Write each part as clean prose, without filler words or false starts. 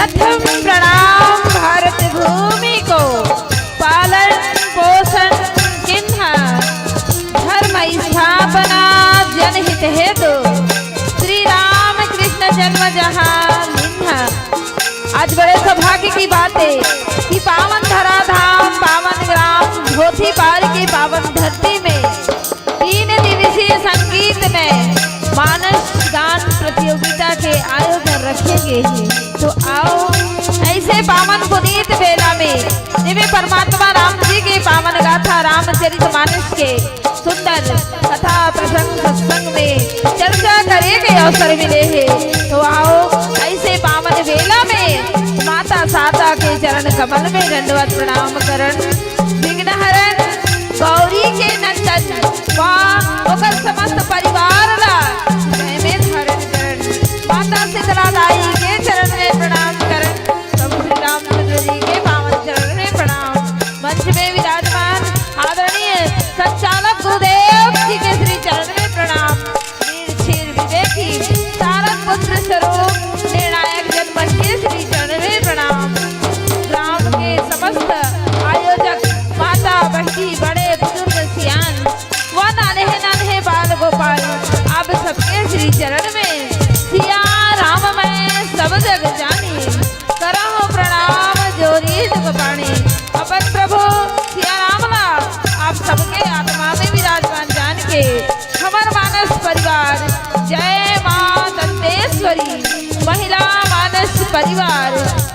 प्रथम प्रणाम भारत भूमि को, पालन पोषण किन्ह, धर्म स्थापना जनहित हेतु, श्री राम कृष्ण जन्म जहाँ लिन्ह। आज बड़े सौभाग्य की बात है कि पावन धराधाम, पावन ग्राम धोती पार की पावन धरती में 3 दिवसीय संगीत में मानस गान प्रतियोगिता के आयोजन रखेंगे। तो आओ ऐसे पावन पुनीत बेला में जिन्हें परमात्मा राम जी के पावन गाथा रामचरितमानस के सुंदर कथा प्रसंग सत्संग में चर्चा करे के अवसर मिले हैं। तो आओ ऐसे पावन बेला में माता साता के चरण कमल में दंडवत प्रणाम करण, विघ्नहरण गौरी के नंदन ओकर समस्त परिवार ला में धारण करण, माता शीतला दाई के चरण में प्रणाम करण, प्रभु श्री रामचंद्र जी के पावन चरण में प्रणाम। मंच में विराजमान आदरणीय संचालक गुरुदेव जी के श्री चरण में प्रणाम। वीर क्षीर विवेकी तारक पुत्र स्वरूप निर्णायक जनमत के श्री चरण में प्रणाम। ग्राम के समस्त आयोजक माता बहनी बड़े बुजुर्ग सियान व नान्हे बाल गोपाल आप सबके श्री चरण में सिया राम मैं सब जग जानी, करहु प्रणाम जोरी दुख पाणी। अपन प्रभु सिया रामला आप सबके आत्मा में विराजमान जान के हमर मानस परिवार जय मां दंतेश्वरी महिला मानस परिवार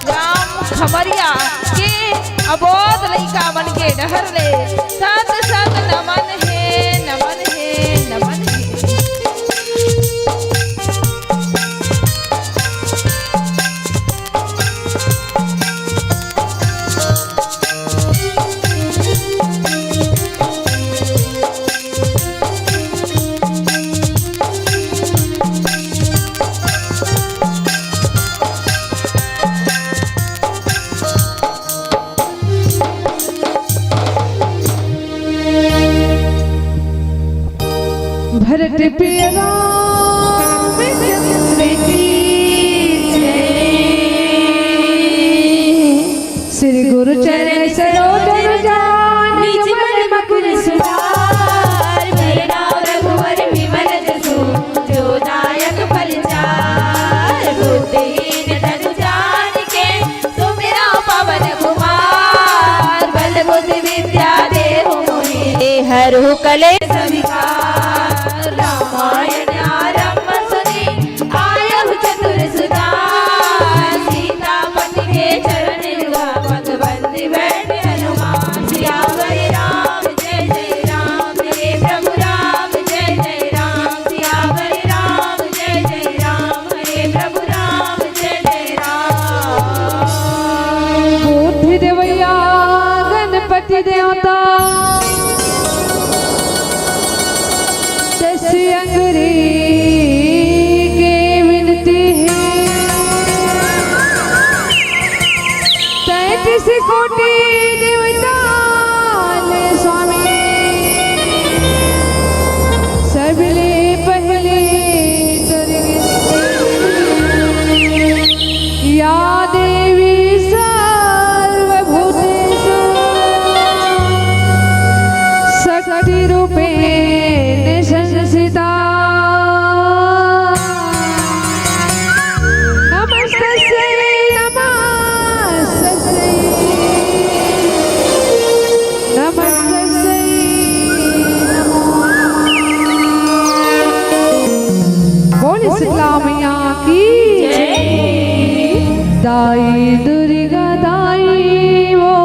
ग्राम खमरिया के अबोध लइका मन के डहर ले सत सत नमन है, नमन है, नमन है। भरत प्रिय राम श्री गुरु चरण सरोज जान निज मन मकुर सुधार, मेरे नाम रघुवर विमल जसु जो दायक फलचार, बुद्धिहीन तनु जान के सुमिरा पवन कुमार, बल बुद्धि विद्या देहु मोहि हरहु कलेश विकार, रामायण आरंभ सुनि आयहु चतुर सुधार, सीतापति के चरण युगा पग बंदी बैठे हनुमान, सियावर राम जय जय राम, हे प्रभु राम जय जय राम, सियावर राम जय जय राम, हे प्रभु राम जय जय राम। बुद्धि देवैया गणपति देवता अंगरी के विनती है, 33 कोटि देवता स्वामी सबले पहले या देवी सर्वभूतेषु शक्ति रूपेण संस्थिता, नमस्तस्यै नमस्तस्यै नमस्तस्यै नमो। बोले शीतला मैया की जय। दाई दुर्गा दाई वो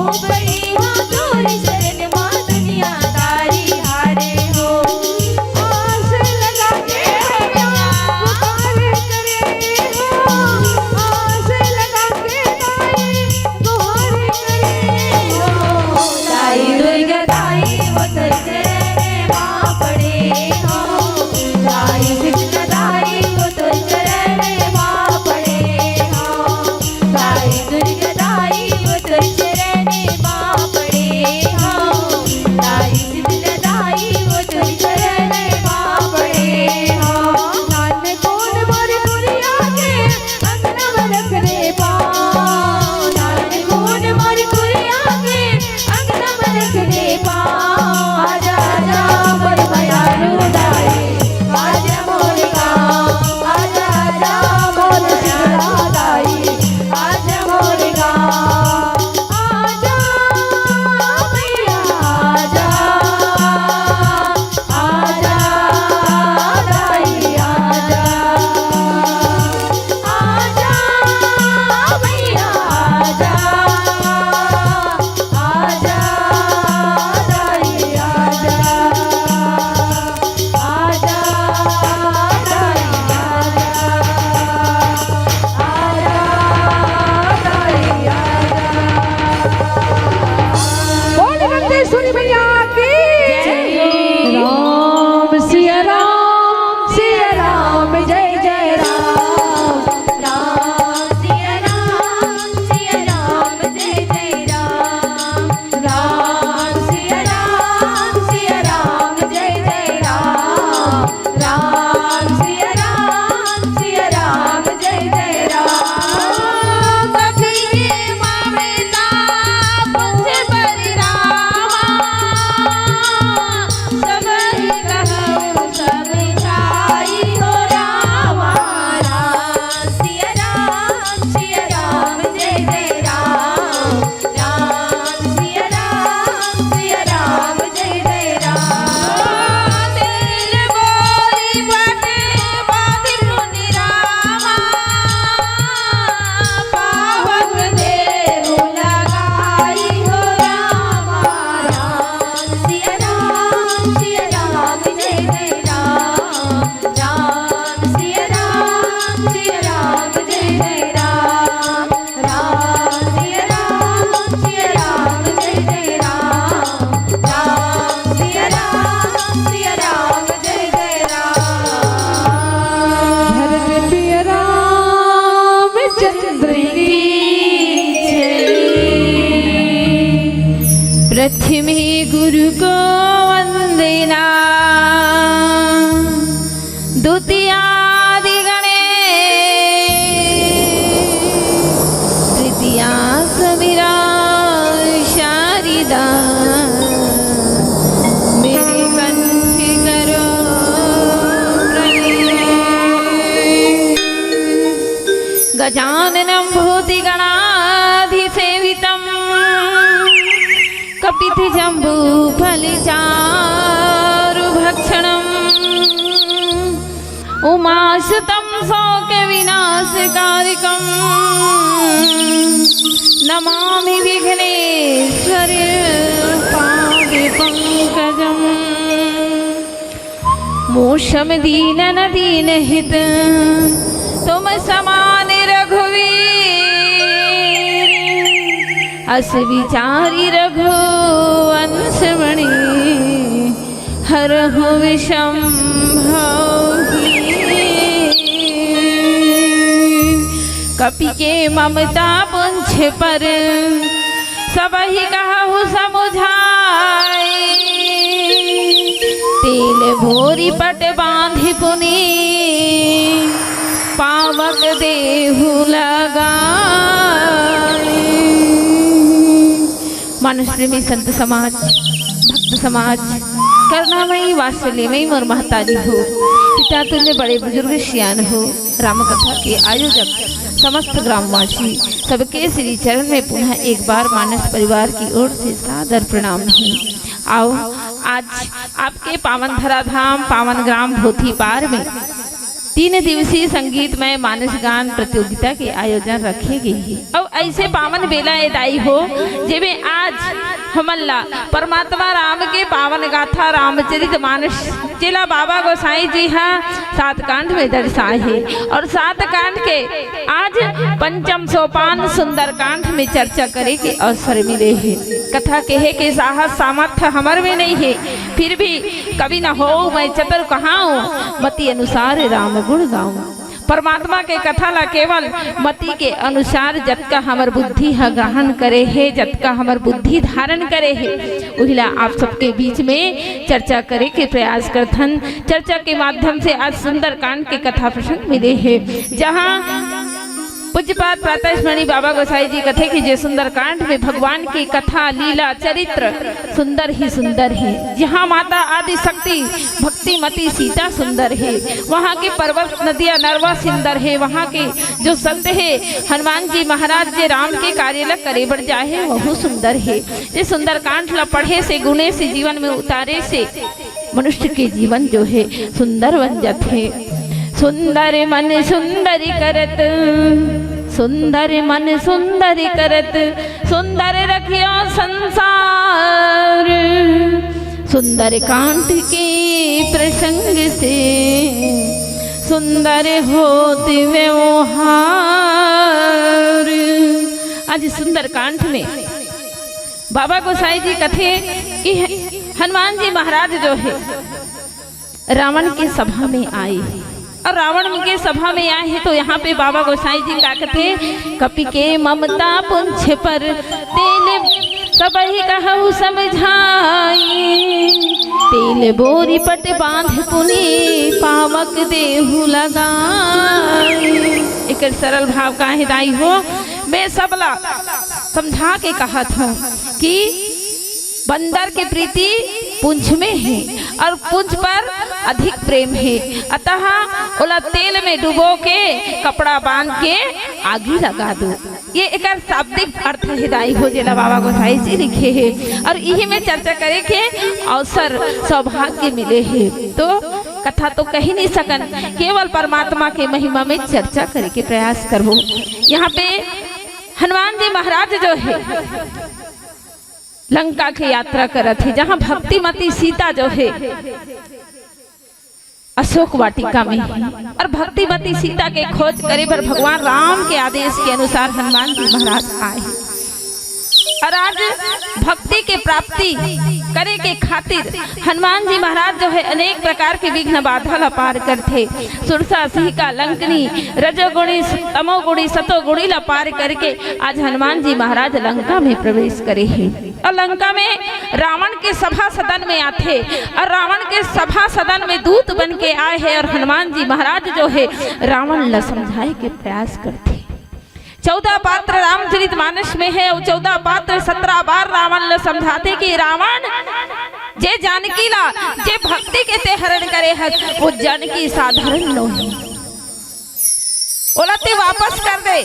बड़ी हो तोरी शरण माँ दुनिया तारी हारे हो। आस लगा के पुकार करे हो, आस लगा के दाई गुहार करे हो। दाई दुर्गा दाई वो तर चरण माँ पड़े हो। दाई कृष्ण दाई वो तर चरण माँ पड़े हो। दाई दुर्गा दाई वो तर चरण माँ पड़े हो। दाई कृष्ण दाई वो तर चरण माँ पड़े हो। नान कौन मोर कुरिया के अंगना में रखने पाओ, नान कौन मोर कुरिया के अंगना में रखने पाओ। आजा आजा मोर भयालू दाई आजा मोर गाँव। आजा आजा मोर शीतला दाई आजा मोर गाँव। आजा मैया आजा, आजा दाई आजा, आजा मैया आजा, आजा दाई आजा, आजा दाई बोल बंदेश्वरी मैया की राम सिया राम जय जय राम। राम सिया राम जय जय राम। राम सिया राम जय जय राम। राम सिया राम जय जय राम। कभी मामला मुझ पर रामा सब ही कहूँ सब छाई हो रामा। राम सिया राम जय जय राम। राम सिया राम जय जय राम। दिल बोली बाटे बाधिर मुनि रामा पावन देहु लगाई हो रामा। राम सिया राम जय जय राम। राम सिया राम जय जय राम। राम सिया राम जय जय राम। राम सिया राम जय जय राम। भरत पिया रामचंद्र की प्रथमे गुरु को वंदना द्वितीयादि गणेश तृतीया समीरा शारदा मेरे कंठ करो प्रणय। गजाननं भूतिगणाधिसेवितं कपितजम्बूफलचारुभक्षणम् उमासुतं शोकविनाशकारिकम् नमामि विघ्नेश्वरी पादपङ्कजम्। मोक्षम दीनन दीनहित तुम समान रघुवीर अस विचारी रघुवंशमणि हरहु विषम कपि के ममता पुंछ पर सबहि कहु समुझाई तेल भोरी पट बांधि पुनि पावक देहु लगाई। मानस प्रेमी संत समाज भक्त समाज करुणामयी वात्सल्यमयी और महताजी हो पिता तुल्य बड़े बुजुर्ग सियान हो राम कथा के आयोजक समस्त ग्रामवासी सबके श्री चरण में पुनः एक बार मानस परिवार की ओर से सादर प्रणाम है। आओ आज आपके पावन धराधाम पावन ग्राम भोथीपार में 3 दिवसीय संगीतमय मानस गान प्रतियोगिता के आयोजन रखे गए हैं। अब ऐसे पावन बेला ए दाई हो जेबे आज हमल्ला परमात्मा राम के पावन गाथा रामचरित मानस जिला बाबा गोसाई जी हाँ 7 कांड में दर्शाए है और 7 कांड के आज पंचम सोपान सुंदर कांड में चर्चा करे के अवसर मिले है। कथा कहे के साहस सामर्थ्य हमार में नहीं है, फिर भी कभी न हो मैं चतुर कहाऊं मति अनुसार राम गुण गाऊं। परमात्मा के कथा ला केवल मति के अनुसार जतका हमर बुद्धि ह ग्रहण करे है, जतका हमर बुद्धि धारण करे है, उहिला आप सबके बीच में चर्चा करे के प्रयास करथन। चर्चा के माध्यम से आज सुंदर कांड के कथा प्रसंग मिले है, जहाँ पूज्यपाद प्रातः स्मरणीय बाबा गोसाई जी कथे की जे सुंदर कांड में भगवान की कथा लीला चरित्र सुंदर ही सुंदर है। जहाँ माता आदि शक्ति भक्ति मती सीता सुंदर है, वहाँ के पर्वत नदियाँ नरवा सुंदर है, वहाँ के जो संत है हनुमान जी महाराज जे राम के कार्य ला करे बढ़ जाए वह सुंदर है। ये सुंदर कांड ला पढ़े से गुणे से जीवन में उतारे से मनुष्य के जीवन जो है सुंदर बन जाते। सुंदर मन सुंदरी करत सुंदर मन सुंदरी करत सुंदर रखियो संसार। सुंदर कांड के प्रसंग से सुंदर होते व्यवहार। आज सुंदर कांड में बाबा गोसाई जी कथे कि हनुमान जी महाराज जो है रावण की सभा में आए और रावण के सभा में आए हैं तो यहाँ पे बाबा गोसाई जी क्या कहते, कपि के ममता पुंछ पर तेल सबही कहु समझाई। तेल बोरी पट बांध पुनि पावक देहु लगाई। एक सरल भाव का हिदाई हो, मैं सबला समझा के कहा था कि बंदर की प्रीति पुंछ में है और पुंछ पर अधिक प्रेम है, अतः ओला तेल में डुबो के कपड़ा बांध के आगी लगा दो। ये एक शाब्दिक अर्थ हिदाई हो जेला बाबा गोसाई जी लिखे है और यही में चर्चा करे के अवसर सौभाग्य मिले है। तो कथा तो कही नहीं सकन, केवल परमात्मा के महिमा में चर्चा करे के प्रयास करो। यहाँ पे हनुमान जी महाराज जो है लंका की यात्रा करत है, जहाँ भक्तिमती सीता जो है अशोक वाटिका में है और भक्तिमती सीता के खोज करे पर भगवान राम के आदेश के अनुसार हनुमान जी महाराज आए और आज भक्ति के प्राप्ति करे के खातिर हनुमान जी महाराज जो है अनेक प्रकार के विघ्न बाधा ला पार करते। सुरसा सिंहिका लंकनी रजोगुणी तमोगुणी सतोगुणी ला पार करके आज हनुमान जी महाराज लंका में प्रवेश करे हैं और लंका में रावण के सभा सदन में आते और रावण के सभा सदन में दूत बन के आए हैं और हनुमान जी महाराज जो है रावण ला समझाए के प्रयास करते। 14 पात्र रामचरित मानस में है और 14 पात्र 17 बार रावण ला समझाते कि रावण जे जानकी ला जे भक्ति के ते हरण करे है वो जानकी साधारण नहीं, ओला ते वापस कर दे,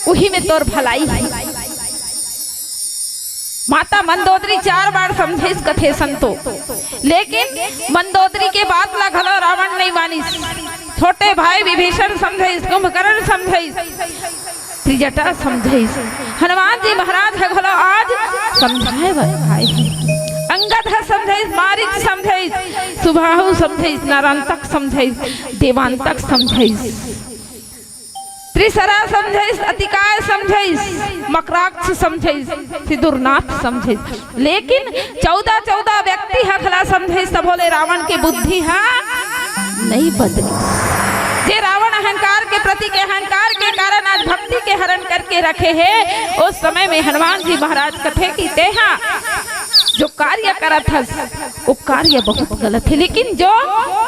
वही में तोर भलाई है। माता मंदोदरी 4 बार समझे इस कथे संतो, लेकिन मंदोदरी के बात ला घलो रावण नहीं मानिस। छोटे भाई विभीषण समझे, कुंभकर्ण समझे, त्रिजटा समझे, हनुमान जी महाराज है घलो आज समझाए भाई, अंगद है समझे, मारीच समझे, सुबाहु समझे, नारायणतक समझे, देवांतक समझे, त्रिसरा समझे, अतिकाय समझे, मकराक्ष समझे, सिदुरनाथ समझे, लेकिन 14 व्यक्ति हखला समझे सब बोले रावण के बुद्धि है नहीं बदली। जे रावण अहंकार के प्रति के अहंकार के कारण आज भक्ति के हरण करके रखे हैं, उस समय में हनुमान जी महाराज कथे की तेहा जो कार्य करत है वो कार्य बहुत गलत है, लेकिन जो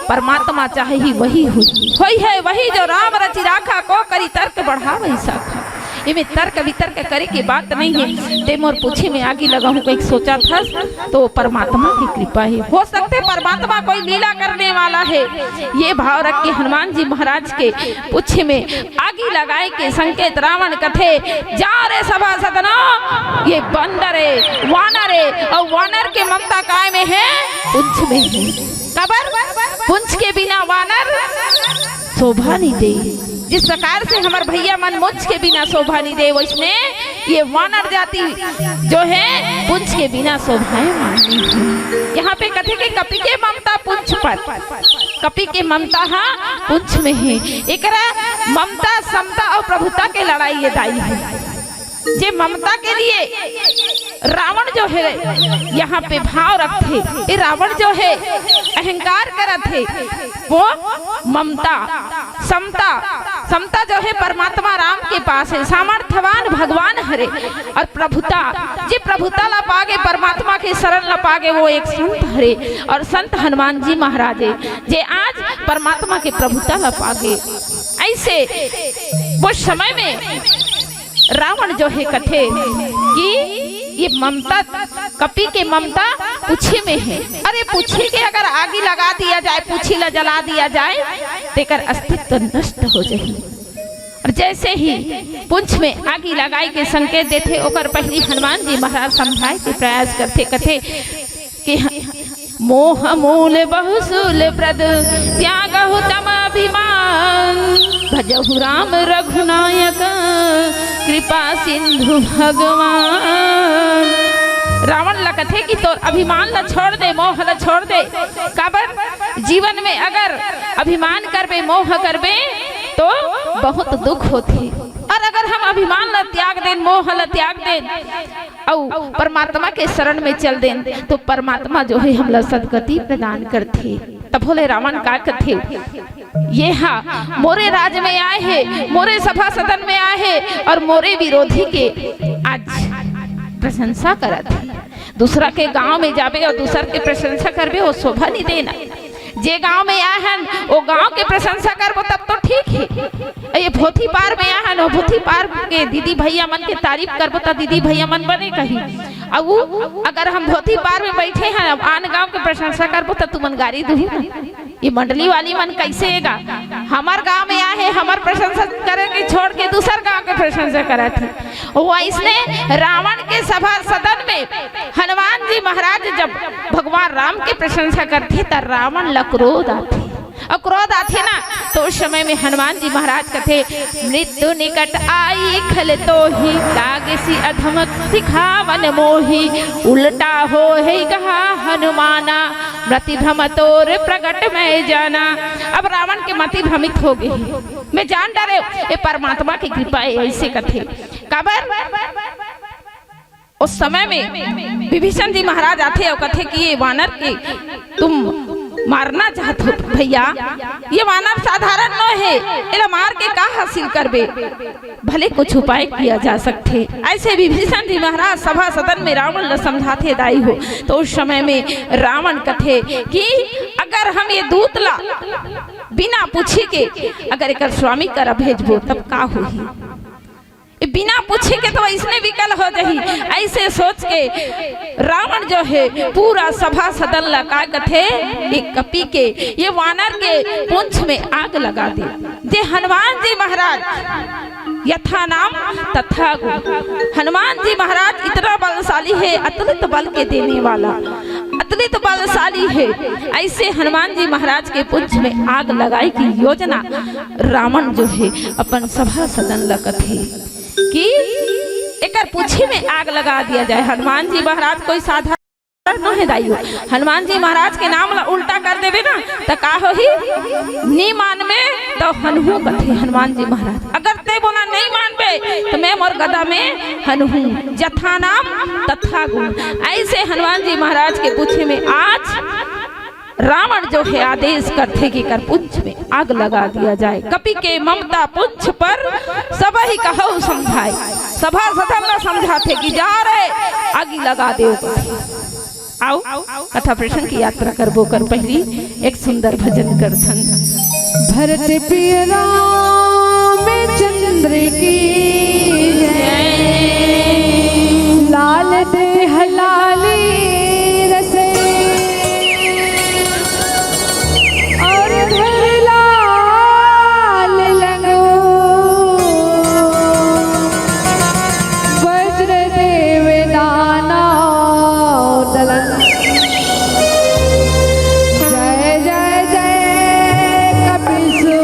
परमात्मा चाहे ही वही हुई है, वही जो राम रचि राखा को करी तर्क बढ़ा वही साखा। इमें तर्क वितर्क करे की बात नहीं है। ते मोर पूछे में आगे लगा हूँ कहीं सोचा था तो परमात्मा की कृपा है, हो सकते परमात्मा कोई लीला करने वाला है। ये भाव रख के हनुमान जी महाराज के पूछे में आगे लगाए के संकेत रावण कथे जा रे सभा सदना, ये बंदर है वानर है और वानर के ममता काय में है पुंछ में है। कबर पुंछ के बिना वानर शोभा नहीं दे, जिस प्रकार से हमारे भैया मन मुझ के बिना शोभा नहीं दे, वैसने ये वानर जाति जो है पुंछ के बिना शोभाएं माननी है। यहाँ पे कथे के कपि के ममता पुंछ पर, कपि के ममता हाँ पुंछ में है। एकरा ममता समता और प्रभुता के लड़ाई ये दाई है। जे ममता के लिए रावण जो है यहाँ पे भाव रखते, ये रावण जो है अहंकार करत है, वो ममता समता, समता जो है परमात्मा राम के पास है, सामर्थ्यवान भगवान हरे। और प्रभुता, जे प्रभुता ला पागे परमात्मा के शरण ला पागे, वो एक संत हरे और संत हनुमान जी महाराज है, जे आज परमात्मा के प्रभुता ला पागे। ऐसे वो समय में रावण जो है कथे कि ये ममता, कपि के ममता पूछे में है। अरे पूछे के अगर आगे लगा दिया जाए, पूछी ला जला दिया जाए, तेकर अस्तित्व नष्ट हो जाए। और जैसे ही पुंछ में आगे लगाई के संकेत देते, ओकर पहली हनुमान जी महाराज समझाए के प्रयास करते, कथे कि मोह मूल बहुसूल प्रद त्यागहु तम अभिमान, भजहु राम रघुनायक कृपा सिंधु भगवान। रावण ला कथे कि तो अभिमान ला छोड़ दे, मोह ला छोड़ दे। काबर जीवन में अगर अभिमान करबे, मोह करबे तो बहुत दुख होते। और अगर हम अभिमान ला त्याग दें, मोह ला त्याग दें और परमात्मा के शरण में चल दें, तो परमात्मा जो है हमला सदगति प्रदान करते। तब बोले रावण का कथे, ये हाँ मोरे राज में आए हैं, मोरे सभा सदन में आए हैं और मोरे विरोधी के आज प्रशंसा करत है। दूसरा के गांव में जाबे और दूसर के प्रशंसा करबे, वो शोभा नहीं देना। जे गांव में आए हैं वो गांव के प्रशंसा करबो तब तो ठीक है। ये भोथी पार में आए हैं, भोथी पार के दीदी भैया मन के तारीफ करबो तो दीदी भैया मन बने कही। अब अगर हम भोथी पार में बैठे हैं, अब आन गांव के प्रशंसा करबो तो तुमन गाड़ी दूही ना। ये मंडली वाली मन कैसे हैगा, हमार गांव में आए हैं, हमार प्रशंसा करेंगे छोड़ के दूसर गांव के प्रशंसा करत है। वैसने रावण के सभा सदन में हनुमान जी महाराज जब भगवान राम की प्रशंसा करते तो रावण ला क्रोध आते, और क्रोध आते ना तो उस समय में हनुमान जी महाराज कथे, मृत्यु निकट आई खल तो ही लागे अधम सिखावन मोही, उल्टा हो है कहा हनुमाना मति भ्रम तोर प्रगट में जाना। अब रावण के मति भ्रमित हो गई, मैं जान डरे ये परमात्मा की कृपा है। ऐसे कथे काबर उस समय में विभीषण जी महाराज आते और कथे कि ये वानर के तुम मारना चाहते हो भैया, ये वानर साधारण न है, इला मार के का हासिल करबे, भले कुछ उपाय किया जा सकते। ऐसे विभीषण जी महाराज सभा सदन में रावण ला समझाते दाई हो। तो उस समय में रावण कथे कि अगर हम ये दूत ला बिना पूछे के अगर एक स्वामी कर भेजबो तब का होही, बिना पूछे के तो इसने विकल हो जाही। ऐसे सोच के रावण जो है पूरा सभा सदन लगा कथे एक कपि के, ये वानर के पूंछ में आग लगा दे। जे हनुमान जी महाराज यथा नाम तथा गुण, हनुमान जी महाराज इतना बलशाली है, अतुलित बल के देने वाला, अतुलित बलशाली है। ऐसे हनुमान जी महाराज के पूंछ में आग लगाई की योजना रावण जो है अपन सभा सदन लगथे कि एकर पूछी में आग लगा दिया जाए। हनुमान जी महाराज कोई साधारण न है दाइयो, हनुमान जी महाराज के नाम ला उल्टा कर देवे ना तो का होही, नी मान में तो हनहू कथे हनुमान जी महाराज, अगर ते बोला नहीं मानबे तो मैं मोर गदा में हनहू, जथा नाम तथा गुण। ऐसे हनुमान जी महाराज के पूछे में आज रावण जो है आदेश करते कि कर पुंछ में आग लगा दिया जाए। कपि के ममता पुंछ पर सब ही कहो समझाए, सभा सदन ला समझाते कि जा रहे आग लगा दे। आओ कथा प्रश्न की यात्रा करबो कर पहली एक सुंदर भजन कर थन। भरत प्रिय राम चंद्र की लाल देह लाली रसे और धर लाल लगो वज्र देव दाना दलन। जय जय जय कपिसु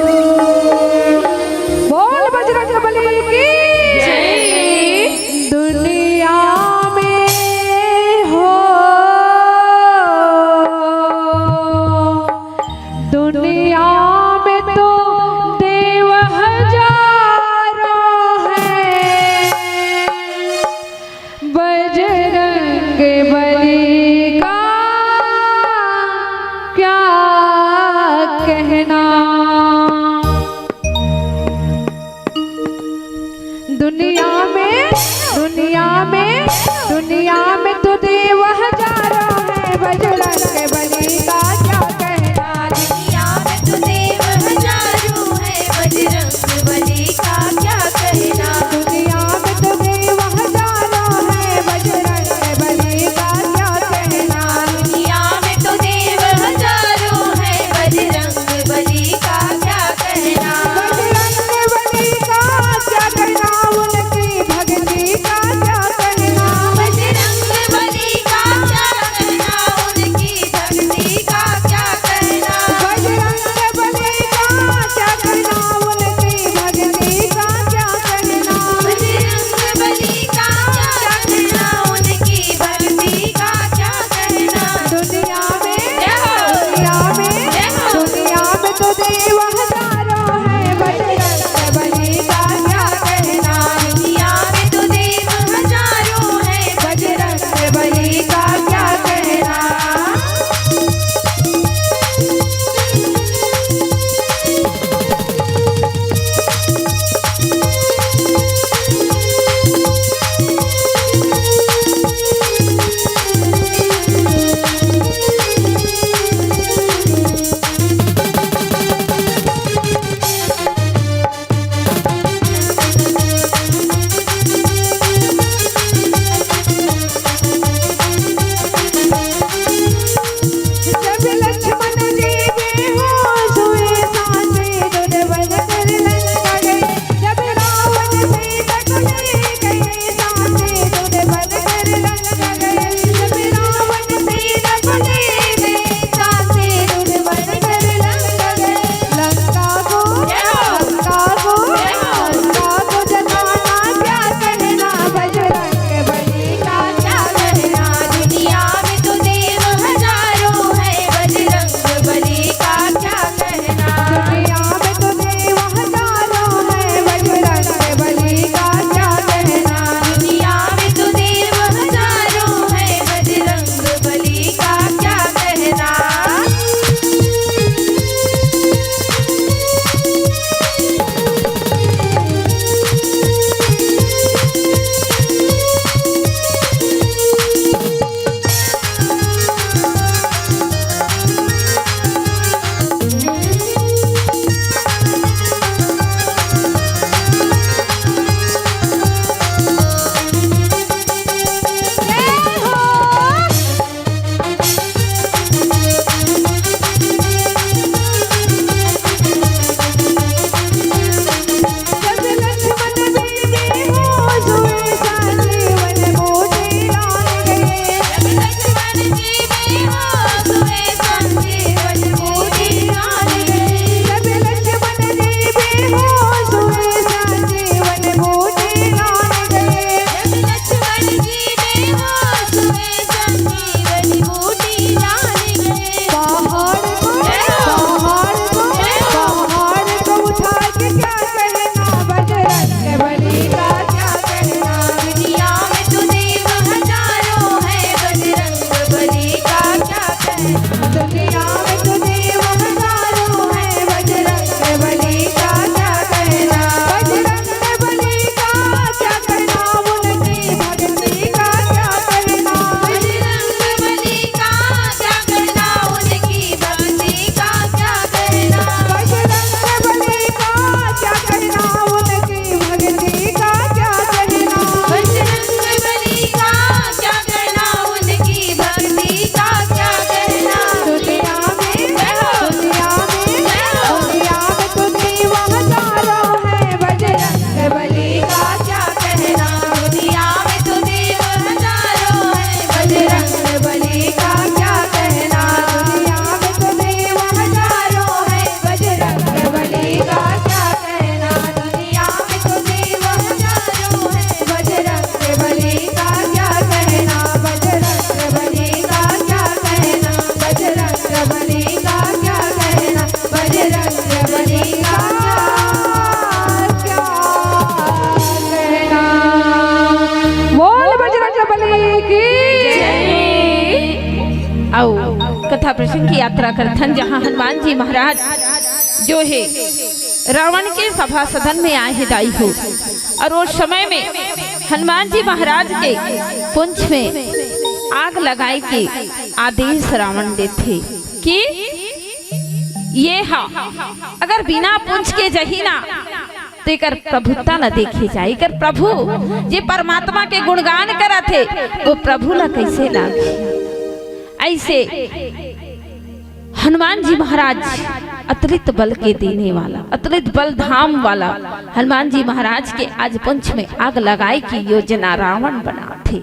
आओ कथा प्रसंग की यात्रा करथन, जहाँ हनुमान जी महाराज जो है रावण के सभा सदन में आए हैं दाई हो। और उस समय में हनुमान जी महाराज के पुंछ में आग लगाए के आदेश रावण देते कि ये हाँ अगर बिना पुंछ के जही ना तो एकर प्रभुता न देखे जाए। एकर प्रभु जे परमात्मा के गुणगान करा थे वो प्रभु ला कैसे लागे। ऐसे हनुमान जी महाराज अतुलित बल के देने वाला, अतुलित बल धाम वाला हनुमान जी महाराज के आज पुंछ में आग लगाए की योजना रावण बना थे।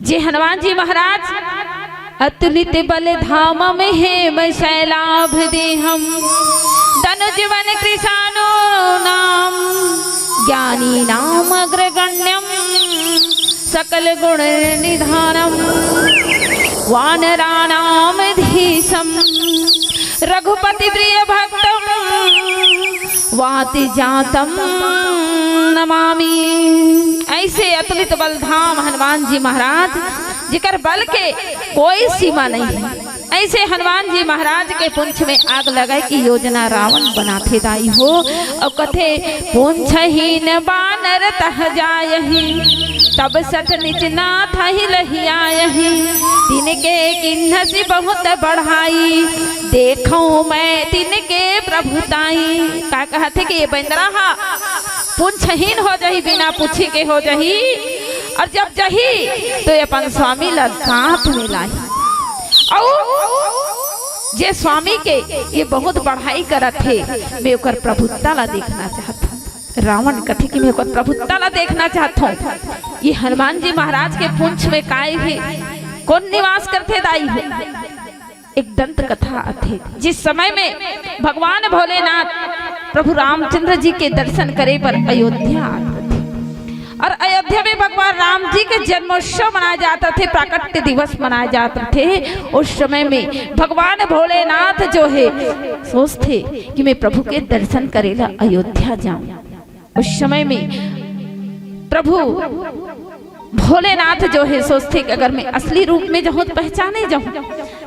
जे हनुमान जी महाराज अतुलित बल धाम में है शैलाभ दे हम धनुजवन कृषाणो नाम ज्ञानी नाम अग्रगण्यम सकल गुण निधानम वानराणाम धीशम रघुपति प्रिय भक्तम वाति जातम नमामि। ऐसे अतुलित बल धाम हनुमान जी महाराज जिकर बल के कोई सीमा नहीं है। ऐसे हनुमान जी महाराज के पुंछ में आग लगाए की योजना रावण बनाते दाई हो। और कथे पुंछहीन बानर तह जायहि तब सठ निच नाथ ही लहियायहि तिनके किन्हसी बहुत बढ़ाई देखो मैं तिनके प्रभुताई। का कहते कि ये बंदरा पुंछहीन हो जही, बिना पूछी के हो जही, और जब जही तो ये अपन स्वामी ला साथ में लाई। और जे स्वामी के ये बहुत बढ़ाई करत थे, मैं ओकर प्रभुता ला देखना चाहता हूँ। रावण कथे कि मैं ओकर प्रभुता ला देखना चाहता हूँ। ये हनुमान जी महाराज के पुंछ में काय है, कौन निवास करते दाई है। एक दंत कथा थे जिस समय में भगवान भोलेनाथ प्रभु रामचंद्र जी के दर्शन करे पर अयोध्या आते थे। और अयोध्या में भगवान राम जी के जन्मोत्सव मनाए जाते थे, प्राकट्य दिवस मनाए जाते थे। उस समय में भगवान भोलेनाथ जो है सोचते कि मैं प्रभु के दर्शन करेला अयोध्या जाऊं। उस समय में प्रभु भोलेनाथ जो है सोचते कि अगर मैं असली रूप में जाऊं तो पहचाने जाऊं,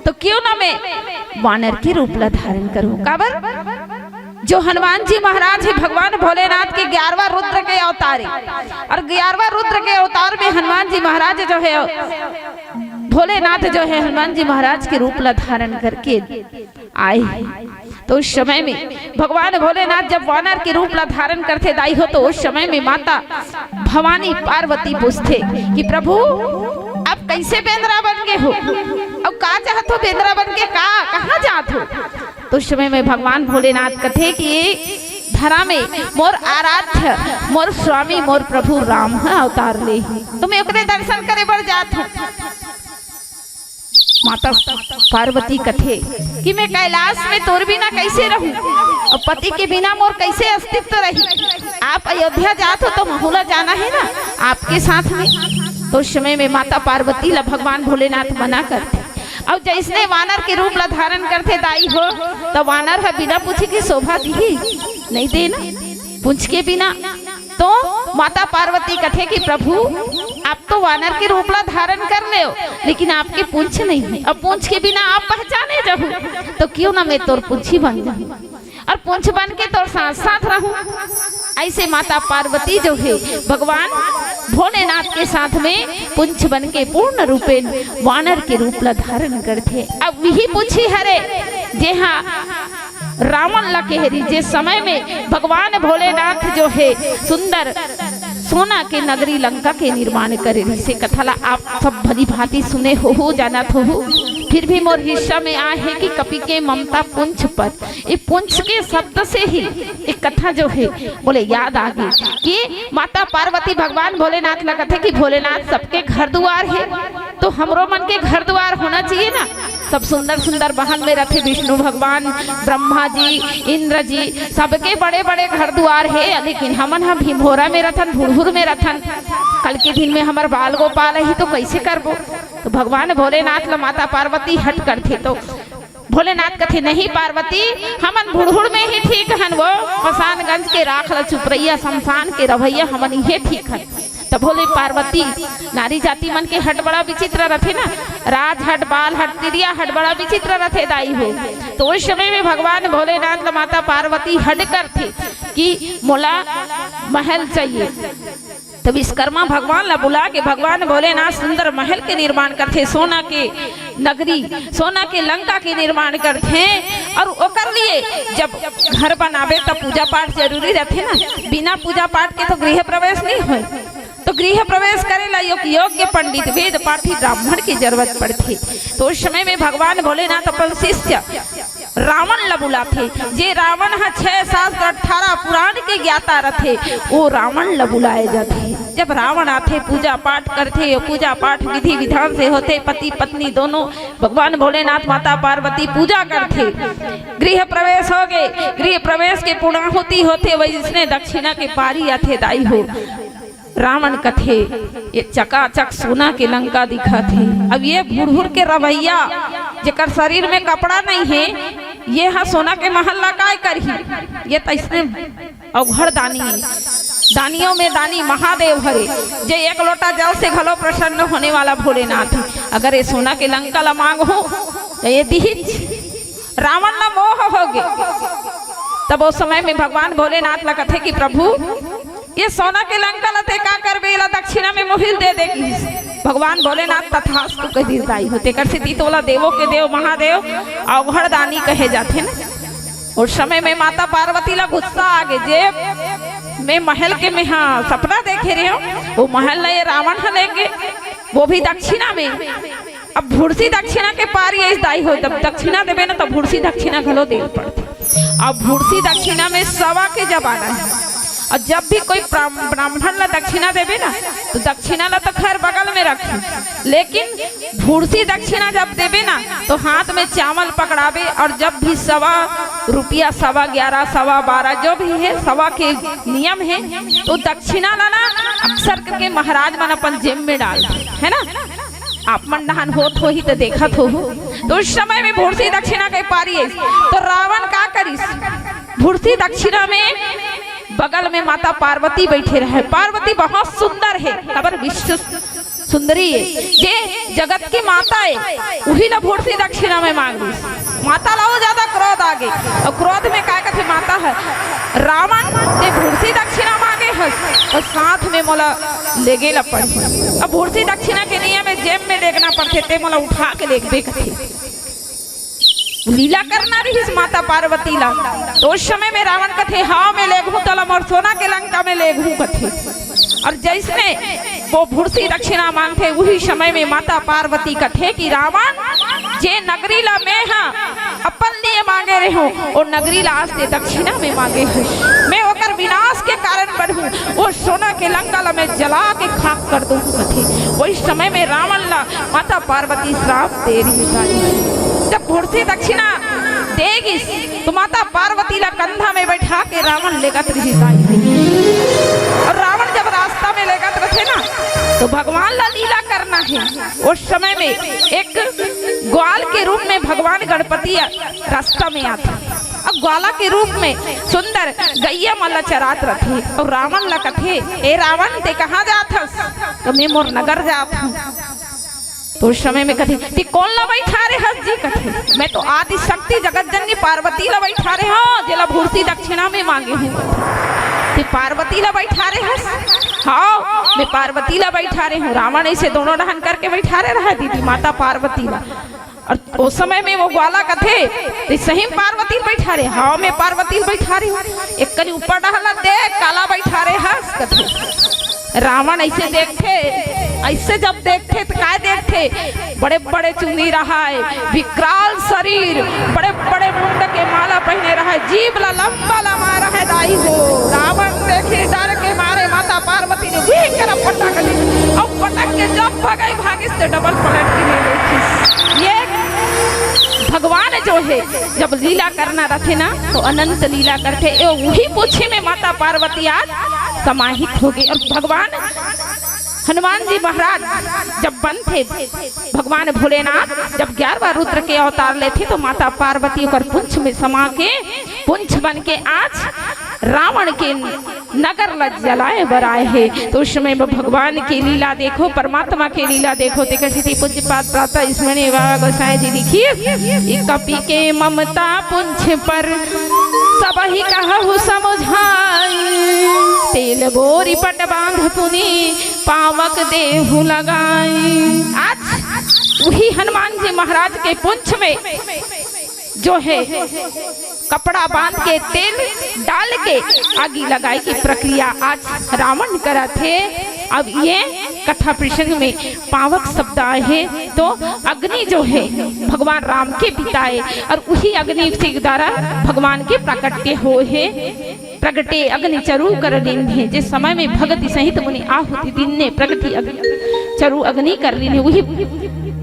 तो क्यों ना मैं वानर के रूप ला धारण करूं। काबर जो हनुमान जी महाराज है भगवान भोलेनाथ के 11वां रुद्र के अवतार, और 11वां रुद्र के अवतार में हनुमान जी महाराज जो है भोलेनाथ जो है हनुमान जी महाराज के रूप ला धारण करके आए। तो उस समय में भगवान भोलेनाथ जब वानर के रूप ला धारण करते दाई हो, तो उस समय में माता भवानी पार्वती पूछते कि प्रभु आप कैसे बेंद्रा बन गए हो, अब का चाहत हो बेंद्रा बन के, कहाँ जात हो। तो उस समय में भगवान भोलेनाथ कथे कि धरा में मोर आराध्य मोर स्वामी मोर प्रभु राम अवतार ले, तो मैं ओकरे दर्शन करे बर जात हूँ। माता पार्वती कथे कि मैं कैलाश में तोर बिना कैसे रहूं, और पति के बिना मोर कैसे अस्तित्व रही। आप अयोध्या जात हो तो महुला जाना है ना आपके साथ में। तो उस समय में माता पार्वती ला भगवान भोलेनाथ मना करते। और जैसने वानर के रूप ला धारण करते दाई हो, तो वानर है बिना पूछे की शोभा दी नहीं देना पूछ के बिना। तो माता पार्वती कथे कि प्रभु आप तो वानर के रूप ला धारण कर ले हो, लेकिन आपके पूंछ नहीं है, अब पूंछ के बिना आप पहचाने जाऊं, तो क्यों ना मैं तोर पूंछी बन जाऊं और पूंछ बन के तोर साथ साथ रहूं। ऐसे माता पार्वती जो है भगवान भोलेनाथ के साथ में पुंछ बन के पूर्ण रूपे वानर के रूप ला धारण करते। अब वही पूछी हरे जे हाँ रावण ला कहरी, जिस समय में भगवान भोलेनाथ जो है सुंदर सोना के नगरी लंका के निर्माण करे। से कथा ला आप सब भली भांति सुने हो जाना हो, फिर भी मोर हिस्सा में आए है कि कपि के ममता पुंछ पर। ये पुंछ के शब्द से ही एक कथा जो है बोले याद आ गई कि माता पार्वती भगवान भोलेनाथ लगा थे कि भोलेनाथ सबके घर द्वार है, तो हमरो मन के घर द्वार होना चाहिए ना। सब सुंदर सुंदर बहन में रखे विष्णु भगवान, ब्रह्मा जी, इंद्र जी, सबके बड़े बड़े घर द्वार है, लेकिन हमन हम भीमभोरा में रथन, भुरभुर में रथन। कल के दिन में हमार बाल गोपाल ही तो कैसे करबो। तो भगवान भोलेनाथ ला माता पार्वती हट करते। तो भोलेनाथ कथे नहीं पार्वती हमन भुड़हुड़ में ही ठीक हन, वो मसानगंज के राख ला चुपरैया शमशान के रवैया हमन ये ठीक हन। तो बोले पार्वती नारी जाति मन के हट बड़ा विचित्र रथे ना, राज हट, बाल हट, तिरिया हट बड़ा विचित्र रथे दाई हो। तो उस समय में भगवान भोलेनाथ माता पार्वती हट कर थे कि मोला महल चाहिए। तो विश्वकर्मा भगवान ला बुला के भगवान भोलेनाथ सुंदर महल के निर्माण करते, सोना के नगरी, सोना के लंका के निर्माण करते। और ओकर लिए जब घर बनावे तब पूजा पाठ जरूरी रहते ना, बिना पूजा पाठ के तो गृह प्रवेश नहीं हो। तो गृह प्रवेश करे ला योग्य पंडित वेद पाठी ब्राह्मण की जरूरत पड़ती। तो उस समय में भगवान भोलेनाथ अपन शिष्य रावण ला बुलाते, जे रावण 6 7 18 पुराण के ज्ञाता रथे, वो रावण ला बुलाए जाते। जब रावण आते पूजा पाठ करते, पूजा पाठ विधि विधान से होते, पति पत्नी दोनों भगवान भोलेनाथ माता पार्वती पूजा करते। गृह प्रवेश हो गए, गृह प्रवेश के पूर्णाहुति होते, वही जिसने दक्षिणा के पारी आते दाई हो। रावण कथे ये चकाचक सोना के लंका दिखा थे। अब ये भूर के रवैया जेकर शरीर में कपड़ा नहीं है, ये हाँ सोना के महल ला काय करही। ये तो इसने अवघड़ दानी है, दानियों में दानी महादेव हरे, जे 1 लोटा जल से घलो प्रसन्न होने वाला भोलेनाथ। अगर ये सोना के लंका ला मांग हो तो ये दीहिच। रावण ला मोह हो गए। तब उस समय में भगवान भोलेनाथ ला कथे कि प्रभु ये सोना के लंका लते का करबे, ला दक्षिणा में मोहिल दे देगी। भगवान भोलेनाथ तथास्तु कह दीदाई होते कर से तीतोला देवों के देव महादेव अवघड़ दानी कहे जाते ना। उस समय में माता पार्वती ला गुस्सा आ गए, जे मैं महल के में हाँ सपना देखे रहे हो, वो महल ला ये रावण लेंगे, वो भी दक्षिणा में। अब भूरसी दक्षिणा के पार ये दाई हो, तब दक्षिणा देवे ना तो भूरसी दक्षिणा घलो दे पड़ती। अब भूरसी दक्षिणा में सवा के जमाना है। और जब भी कोई ब्राह्मण ला दक्षिणा देवे ना तो दक्षिणा ला तो खैर बगल में रखे, लेकिन भूरसी दक्षिणा जब देवे ना तो हाथ में चावल पकड़ावे। और जब भी 1.25 रुपया, 11.25, 12.25 जो भी है, 1.25 के नियम है, तो दक्षिणा ला ना अक्सर करके महाराज मन अपन जेब में डाल है ना। आप मंडहान होत हो ही तो देखा हो। तो उस समय में भूरसी दक्षिणा के पारी है। तो रावण का करिस, भूरसी दक्षिणा में बगल में माता पार्वती बैठे रहे। पार्वती बहुत सुंदर है, खबर विश्व सुंदरी है, जे जगत की माता है, वही ना भूरसी दक्षिणा में मांग रही। माता लाओ ज्यादा क्रोध आ गई, और क्रोध में काय कथे माता है रावण ने भूरसी दक्षिणा मांगे है और साथ में मोला ले गेला पड़ी। अब भूरसी दक्षिणा के नियम में जेब में लेगना पड़ते, ते मोला उठा के लेगबे कथे। लीला करना रही इस माता पार्वती ला। तो उस समय में रावण कथे हाँ मैं ले घूँ तलम और सोना के लंका में ले घूँ कथे। और जैसे वो भूरसी दक्षिणा मांगते, वही समय में माता पार्वती कथे कि रावण जे नगरी ला मैं हाँ अपन लिए मांगे रहे हो, और नगरी ला आज से दक्षिणा में मांगे हो, मैं ओकर विनाश के कारण बढ़ूं, वो सोना के लंका ला मैं जला के खाक कर दूं कथे। वही समय में रावण ला माता पार्वती श्राप दे रही। जब भूरसी दक्षिणा देगी तो माता पार्वती ला कंधा में बैठा के रावण लेगत रही। और रावण जब रास्ता में लेगत रहे ना तो भगवान ला लीला करना है। उस समय में एक ग्वाल के रूप में भगवान गणपति रास्ता में आते, अब ग्वाला के रूप में सुंदर गैया मल्ला चरात रथे। और रावण ला कथे ए रावण ते कहाँ जात हस? तो मैं मोर नगर जात हूँ। तो उस समय में कथे ती कौन ला बैठा रे हस जी? कथे मैं तो आदि शक्ति जगत जननी पार्वती ला बैठा रे हो, जेला भूरसी दक्षिणा में मांगे हूँ। ती पार्वती ला बैठा रे हस? हाँ मैं पार्वती ला बैठा रे हूँ। रावण ऐसे दोनों डहन करके बैठा रे रहा दीदी माता पार्वती ला। और उस समय में वो ग्वाला कथे सही पार्वती बैठा रे। हाँ मैं पार्वती बैठा रही हूँ। एक कनी ऊपर डहला देख काला बैठा रे हस कथे। रावण ऐसे देखते, ऐसे जब देखते तो काय देखते, बड़े बड़े चुनी रहा है, विकराल शरीर, बड़े बड़े मुंड के माला पहने रहा है, जीभ ला लंबा लंबा रहा दाई हो। रावण देखे डर के मारे माता पार्वती ने भीख कर पटक ली। अब पटक के जब भगाई भागी से डबल पलट के ले लेती। ये भगवान जो है जब लीला करना रखे ना तो अनंत लीला करते, वही पूछे में माता पार्वती आज समाहित हो गई। और भगवान हनुमान जी महाराज जब बन थे, भगवान भोलेनाथ जब 11वां रुद्र के अवतार लेते तो माता पार्वती और पुंछ में समा के पुंछ बन के आज रावण के नगर जलाए बराए है। तो उस समय भगवान की लीला देखो, परमात्मा की लीला देखो। ते कैसी थी पूज्य पाठ प्रातः स्मरण गोसाई जी लिखिए, कपि के ममता पुंछ पर सब ही कहु समझाई, तेल बोरी पट बांध पुनि पावक देहु लगाई। आज वही हनुमान जी महाराज के पुंछ में जो है कपड़ा बांध के तेल डाल के आगी लगाई की प्रक्रिया आज रावण करा थे। अब ये कथा प्रसंग में पावक शब्द आए हैं, तो अग्नि जो है भगवान राम के पिताए और उसी अग्नि के द्वारा भगवान के प्रकटे हो है। प्रगटे अग्नि चरु कर लीन, जिस समय में भगति सहित मुनि आहुति दिन ने प्रगति चरु अग्नि कर लीन, वही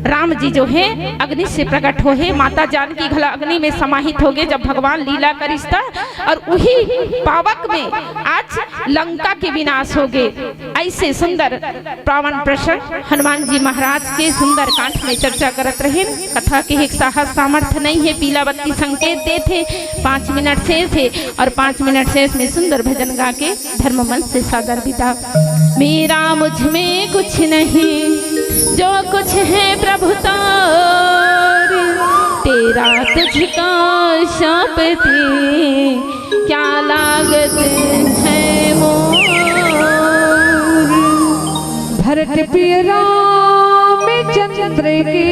राम जी जो है अग्नि से प्रकट हो है। माता जानकी घला अग्नि में समाहित हो गए जब भगवान लीला करिश्ता, और वही पावक में आज लंका के विनाश हो गए। ऐसे सुंदर पावन प्रसंग हनुमान जी महाराज के सुंदर कांठ में चर्चा करत रहे। कथा के एक साहस सामर्थ्य नहीं है, पीला बत्ती संकेत दे थे। 5 मिनट शेष है और 5 मिनट शेष में सुंदर भजन गा के धर्म मन से सादर विदा। मेरा मुझ में कुछ नहीं, जो कुछ है प्रभु तारे, तेरा तुझका शापते क्या लागत है मोर। भरत प्रिय रामचंद्र की